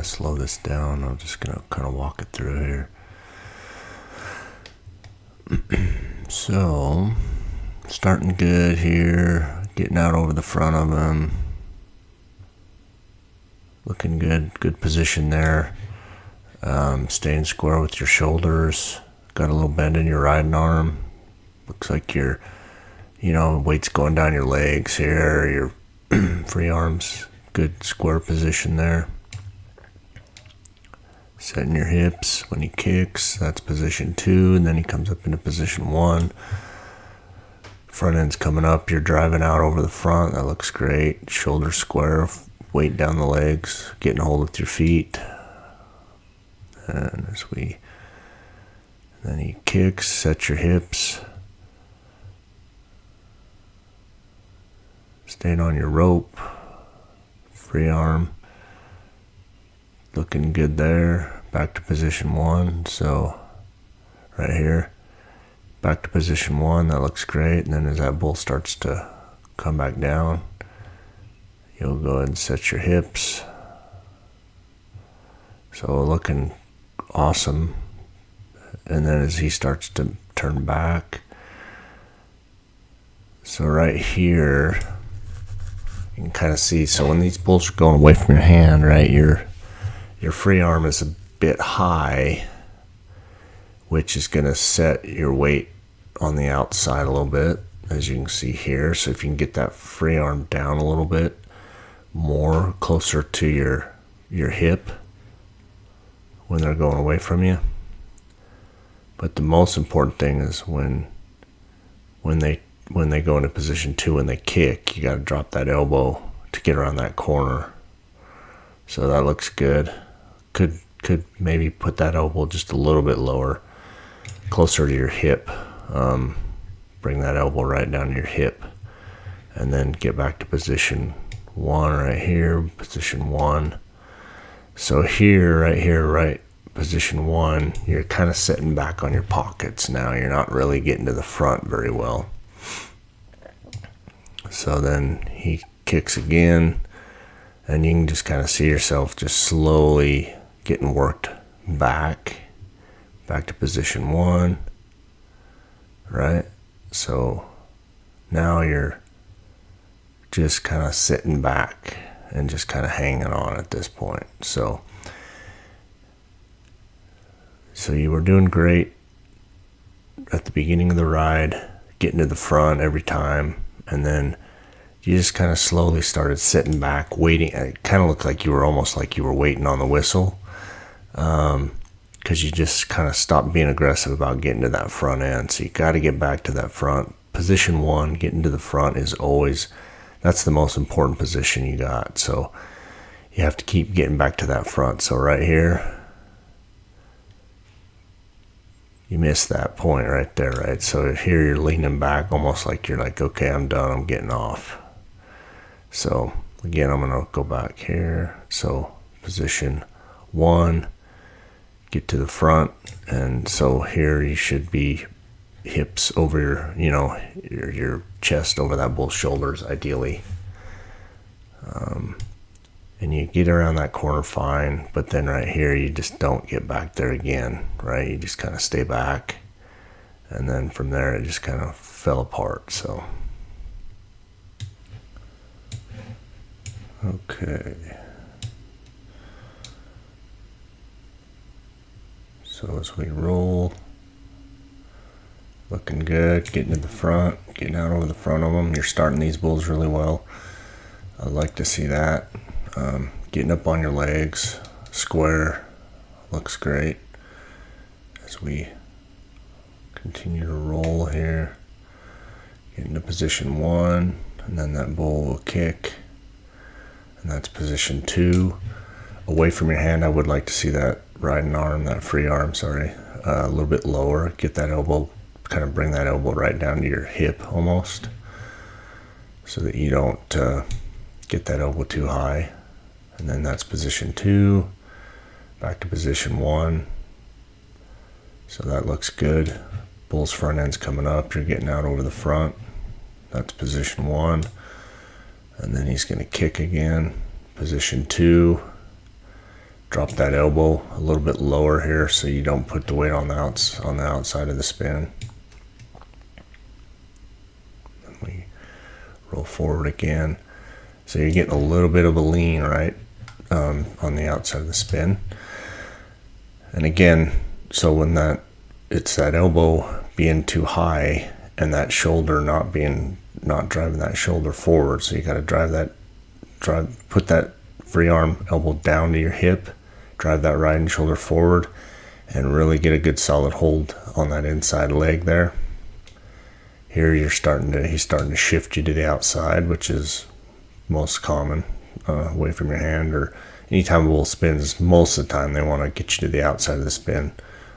slow this down. I'm just going to kind of walk it through here. So, starting good here, getting out over the front of him. Looking good, good position there. Staying square with your shoulders. Got a little bend in your riding arm. Looks like your, weight's going down your legs here, your free arms. Good square position there. Setting your hips when he kicks, that's position 2, and then he comes up into position 1. Front end's coming up, you're driving out over the front, that looks great. Shoulders square, weight down the legs, getting a hold with your feet. And then he kicks, set your hips. Staying on your rope, free arm. Looking good there. Back to position 1. So right here, back to position 1. That looks great. And then as that bull starts to come back down, you'll go ahead and set your hips. So looking awesome. And then as he starts to turn back, so right here, you can kind of see. So when these bulls are going away from your hand, right, your free arm is a bit high, which is going to set your weight on the outside a little bit, as you can see here. So if you can get that free arm down a little bit more, closer to your hip when they're going away from you. But the most important thing is when they go into position 2, when they kick, you got to drop that elbow to get around that corner. So that looks good. Could maybe put that elbow just a little bit lower, closer to your hip. Bring that elbow right down to your hip, and then get back to position 1 right here, position 1. So here, right, position 1, you're kind of sitting back on your pockets now. You're not really getting to the front very well. So then he kicks again, and you can just kind of see yourself just slowly getting worked back to position 1, right? So now you're just kind of sitting back and just kind of hanging on at this point. So you were doing great at the beginning of the ride, getting to the front every time, and then you just kind of slowly started sitting back, waiting. It kind of looked like you were almost like you were waiting on the whistle, because you just kind of stopped being aggressive about getting to that front end. So you got to get back to that front. Position 1, getting to the front is always, that's the most important position you got. So you have to keep getting back to that front. So right here, you missed that point right there, right? So here you're leaning back almost like you're like, okay, I'm done, I'm getting off. So again, I'm going to go back here. So position 1, get to the front. And so here you should be hips over your chest over that bull's shoulders, ideally. And you get around that corner fine, but then right here you just don't get back there again, right? You just kind of stay back, and then from there it just kind of fell apart. So okay, so as we roll, looking good, getting to the front, getting out over the front of them. You're starting these bulls really well. I'd like to see that. Getting up on your legs, square, looks great. As we continue to roll here, get into position 1, and then that bull will kick, and that's position 2. Away from your hand, I would like to see that riding arm, that free arm, a little bit lower. Get that elbow, kind of bring that elbow right down to your hip almost, so that you don't get that elbow too high. And then that's position 2, back to position 1. So that looks good. Bull's front end's coming up, you're getting out over the front. That's position 1. And then he's going to kick again. Position 2. Drop that elbow a little bit lower here so you don't put the weight on the outside of the spin. And we roll forward again. So you're getting a little bit of a lean, right, on the outside of the spin. And again, so when it's that elbow being too high and that shoulder not driving that shoulder forward. So you got to put that free arm elbow down to your hip, drive that riding shoulder forward, and really get a good solid hold on that inside leg there. Here he's starting to shift you to the outside, which is most common, away from your hand. Or anytime a bull spins, most of the time they want to get you to the outside of the spin.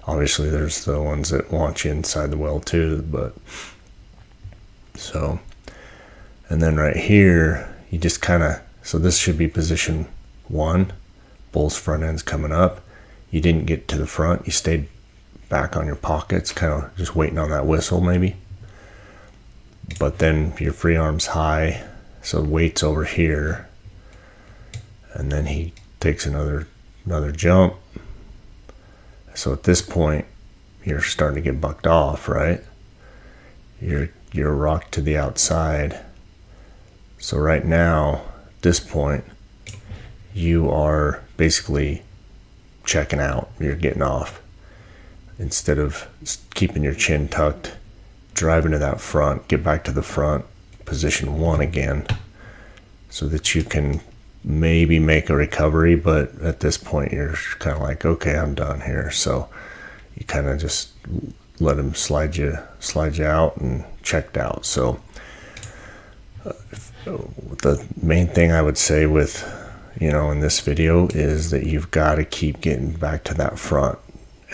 Obviously there's the ones that want you inside the well too, but so, and then right here you just so this should be position 1. Bull's front end's coming up. You didn't get to the front, you stayed back on your pockets, kind of just waiting on that whistle maybe. But then your free arm's high, so weight's over here, and then he takes another jump. So at this point you're starting to get bucked off, right? You're rocked to the outside. So right now, at this point, you are basically checking out. You're getting off. Instead of keeping your chin tucked, driving to that front, get back to the front, position 1 again, so that you can maybe make a recovery. But at this point, you're kind of like, okay, I'm done here. So you kind of just let him slide you out and checked out. So the main thing I would say with, in this video is that you've got to keep getting back to that front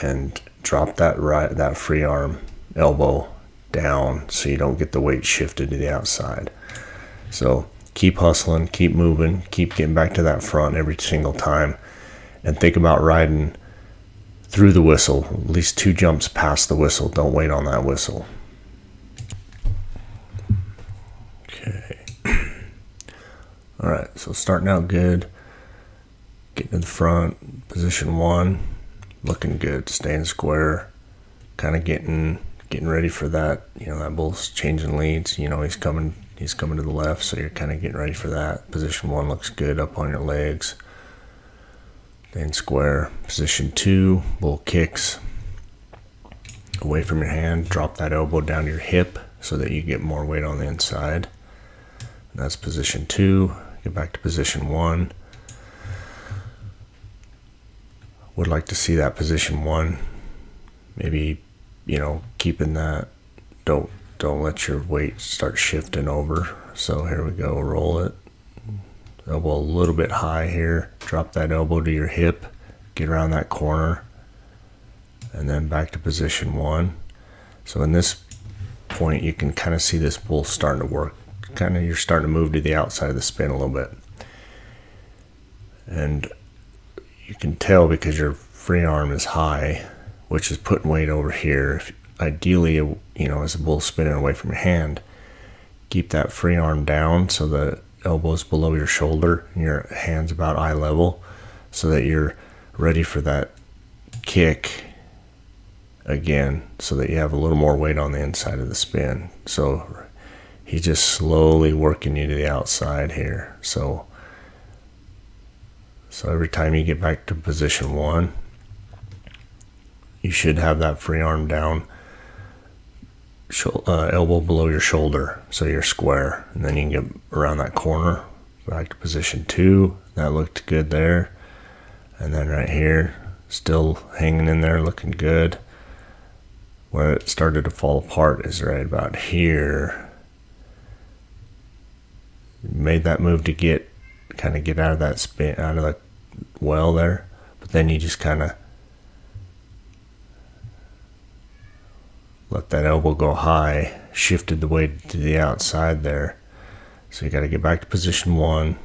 and drop that free arm elbow down so you don't get the weight shifted to the outside. So keep hustling, keep moving, keep getting back to that front every single time, and think about riding through the whistle, at least 2 jumps past the whistle. Don't wait on that whistle. Okay. All right, so starting out good, getting to the front, position 1, looking good, staying square, kind of getting ready for that. That bull's changing leads. He's coming to the left, so you're kind of getting ready for that. Position 1 looks good, up on your legs. Then square. Position 2, bull kicks away from your hand. Drop that elbow down to your hip so that you get more weight on the inside. And that's position 2. Get back to position 1. Would like to see that position 1. Maybe, keeping that. Don't let your weight start shifting over. So here we go. Roll it. Elbow a little bit high here. Drop that elbow to your hip. Get around that corner. And then back to position 1. So in this point, you can kind of see this bull starting to work. You're starting to move to the outside of the spin a little bit. And you can tell because your free arm is high, which is putting weight over here. Ideally, as a bull spinning away from your hand, keep that free arm down so the elbow's below your shoulder and your hand's about eye level, so that you're ready for that kick again, so that you have a little more weight on the inside of the spin. So he's just slowly working you to the outside here. So every time you get back to position 1, you should have that free arm down, elbow below your shoulder, so you're square. And then you can get around that corner, back to position 2. That looked good there. And then right here, still hanging in there, looking good. Where it started to fall apart is right about here. Made that move to get out of that spin, out of the well there, but then you just kind of let that elbow go high, shifted the weight to the outside there. So you got to get back to position 1,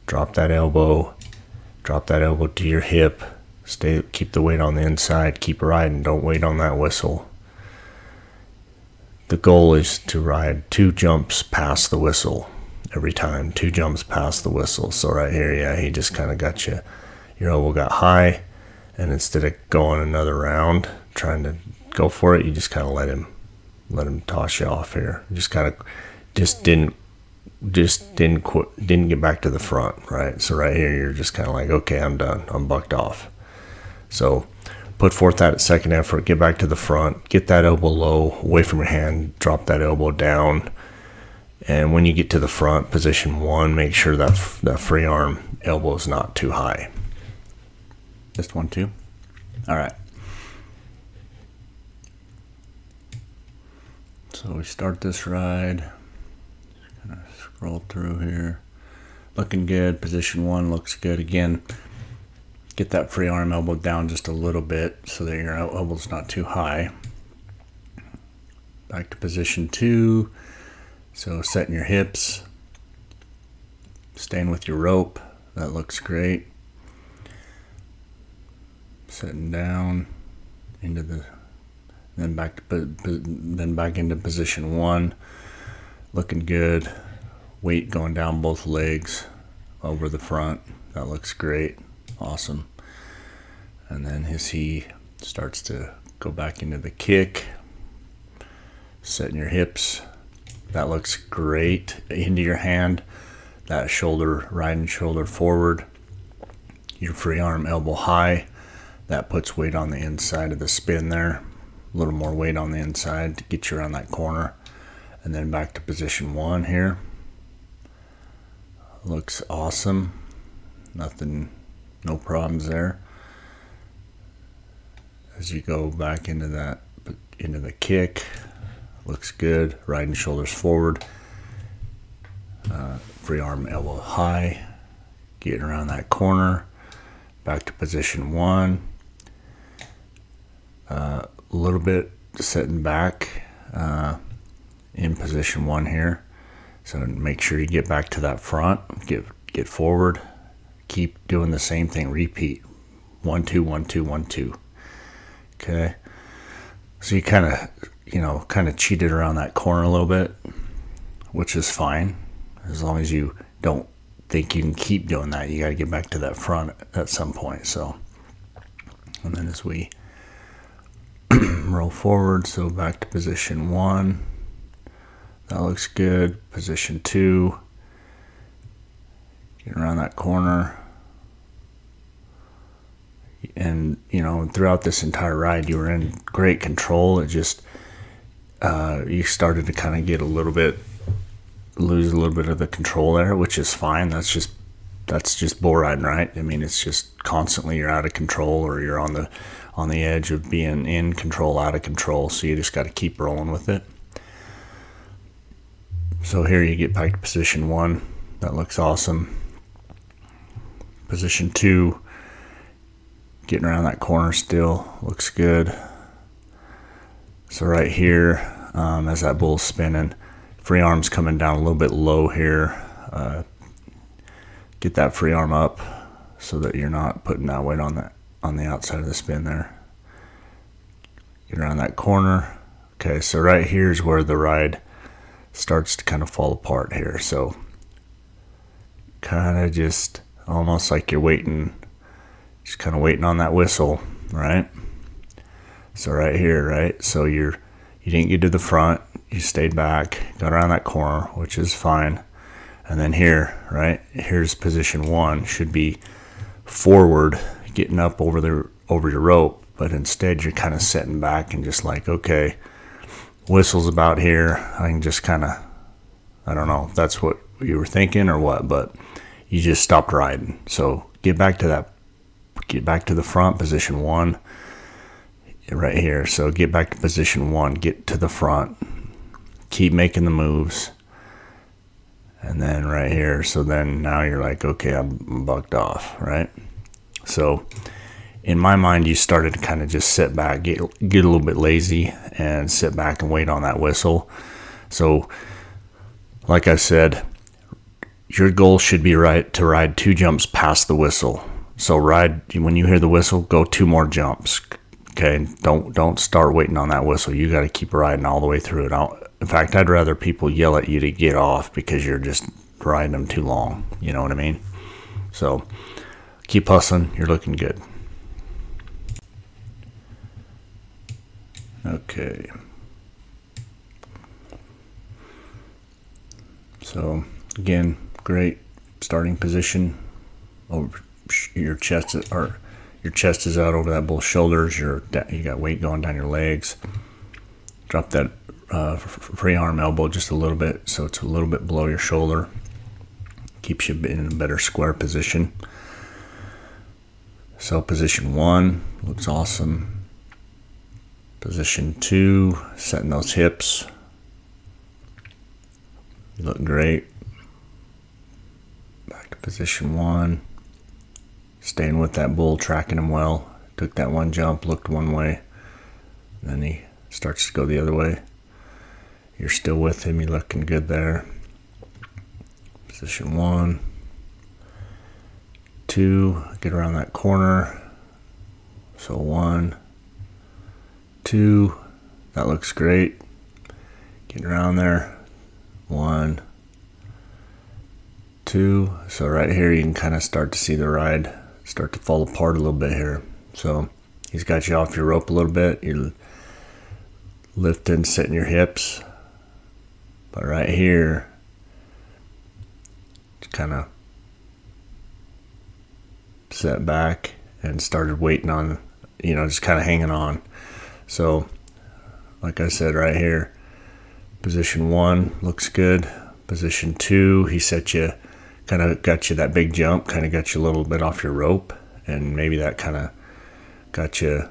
drop that elbow to your hip, keep the weight on the inside, keep riding, don't wait on that whistle. The goal is to ride 2 jumps past the whistle every time, 2 jumps past the whistle. So right here, yeah, he just kind of got you your elbow got high, and instead of going another round trying to go for it, you just kind of let him toss you off here. You just kind of didn't get back to the front, right? So right here, you're just kind of like, okay, I'm done. I'm bucked off. So put forth that second effort, get back to the front, get that elbow low, away from your hand, drop that elbow down. And when you get to the front, position 1, make sure that free arm elbow is not too high. Just 1, 2. All right. So we start this ride. Just kind of scroll through here. Looking good. Position 1 looks good. Again, get that free arm elbow down just a little bit so that your elbow's not too high. Back to position 2. So setting your hips. Staying with your rope. That looks great. Setting down into the, then back into position 1. Looking good. Weight going down both legs over the front. That looks great. Awesome. And then as he starts to go back into the kick, setting your hips. That looks great. Into your hand. That shoulder, riding shoulder forward. Your free arm elbow high. That puts weight on the inside of the spin there. A little more weight on the inside to get you around that corner. And then back to position 1 here. Looks awesome. Nothing, no problems there. As you go back into the kick, looks good. Riding shoulders forward. Free arm elbow high. Getting around that corner. Back to position 1. A little bit sitting back in position 1 here. So make sure you get back to that front. Get forward. Keep doing the same thing. Repeat. 1, 2, 1, 2, 1, 2. Okay. So you kind of cheated around that corner a little bit, which is fine. As long as you don't think you can keep doing that, you got to get back to that front at some point. So, and then as we roll forward, so back to position 1. That looks good. Position 2. Get around that corner. And, throughout this entire ride, you were in great control. It just, you started to kind of lose a little bit of the control there, which is fine. That's just bull riding, right? I mean, it's just constantly you're out of control, or you're on the edge of being in control, out of control. So you just got to keep rolling with it. So here you get back to position 1. That looks awesome. Position 2, getting around that corner still looks good. So right here, as that bull's spinning, free arm's coming down a little bit low here. Get that free arm up so that you're not putting that weight on the outside of the spin there. Get around that corner. Okay, so right here is where the ride starts to kind of fall apart here. So kind of just almost like you're waiting, just kind of waiting on that whistle, right? So right here, right? So you didn't get to the front. You stayed back, got around that corner, which is fine. And then here, right? Here's position 1. Should be forward, getting up over your rope, but instead you're kind of sitting back and just like, okay, whistle's about here. I can just kind of, I don't know if that's what you were thinking or what, but you just stopped riding. So get back to the front, position 1, right here. So get back to position 1, get to the front, keep making the moves. And then right here, so then now you're like, okay, I'm bucked off, right? So in my mind, you started to kind of just sit back, get a little bit lazy and sit back and wait on that whistle. So like I said, your goal should be to ride 2 jumps past the whistle. So when you hear the whistle, go 2 more jumps. Okay, don't start waiting on that whistle. You got to keep riding all the way through it. In fact, I'd rather people yell at you to get off because you're just riding them too long. You know what I mean? So keep hustling. You're looking good. Okay. So again, great starting position. Over your chest is out over that bull's shoulders. You got weight going down your legs. Drop that free arm elbow just a little bit, so it's a little bit below your shoulder. Keeps you in a better square position. So position 1 looks awesome. Position 2, setting those hips. You look great. Back to position 1. Staying with that bull, tracking him well. Took that one jump, looked one way. Then he starts to go the other way. You're still with him. You're looking good there. Position 1. 2. Get around that corner. So 1, 2. That looks great. Get around there. 1, 2. So right here you can kind of start to see the ride start to fall apart a little bit here. So he's got you off your rope a little bit. You're lifting, sitting your hips. But right here, just kind of set back and started waiting on, just kind of hanging on. So like I said, right here, position 1 looks good. Position 2, he set you, kind of got you that big jump, kind of got you a little bit off your rope, and maybe that kind of got you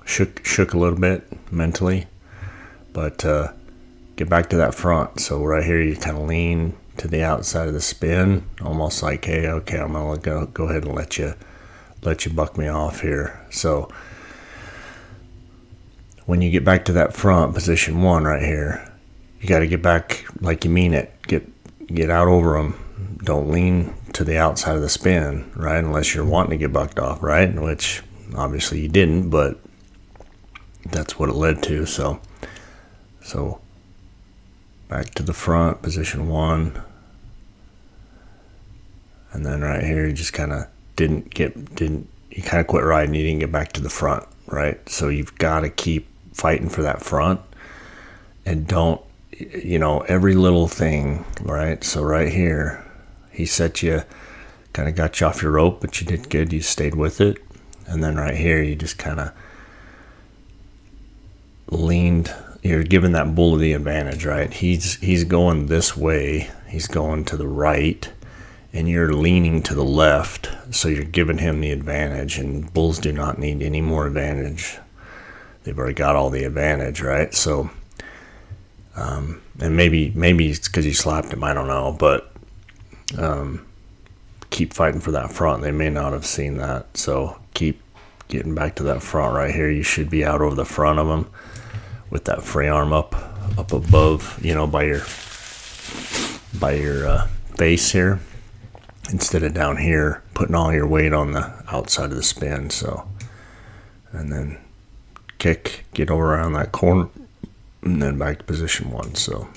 shook a little bit mentally. But get back to that front. So right here, you kind of lean to the outside of the spin, almost like, hey, okay, I'm gonna go ahead and let you buck me off here. So when you get back to that front, position 1 right here, you got to get back like you mean it. Get out over them. Don't lean to the outside of the spin, right? Unless you're wanting to get bucked off, right? Which obviously you didn't, but that's what it led to. So back to the front, position 1. And then right here, you just kind of you kind of quit riding. You didn't get back to the front, right? So you've got to keep fighting for that front, and don't, every little thing, right? So right here, he set you, kind of got you off your rope, but you did good. You stayed with it. And then right here, you just kind of leaned. You're giving that bull the advantage, right? He's going this way. He's going to the right, and you're leaning to the left. So you're giving him the advantage, and bulls do not need any more advantage. They've already got all the advantage, right? So, and maybe it's because you slapped him. I don't know, but keep fighting for that front. They may not have seen that, so keep getting back to that front right here. You should be out over the front of them with that free arm up above, by your face here, instead of down here putting all your weight on the outside of the spin. So, and then kick, get over around that corner, and then back to position 1. So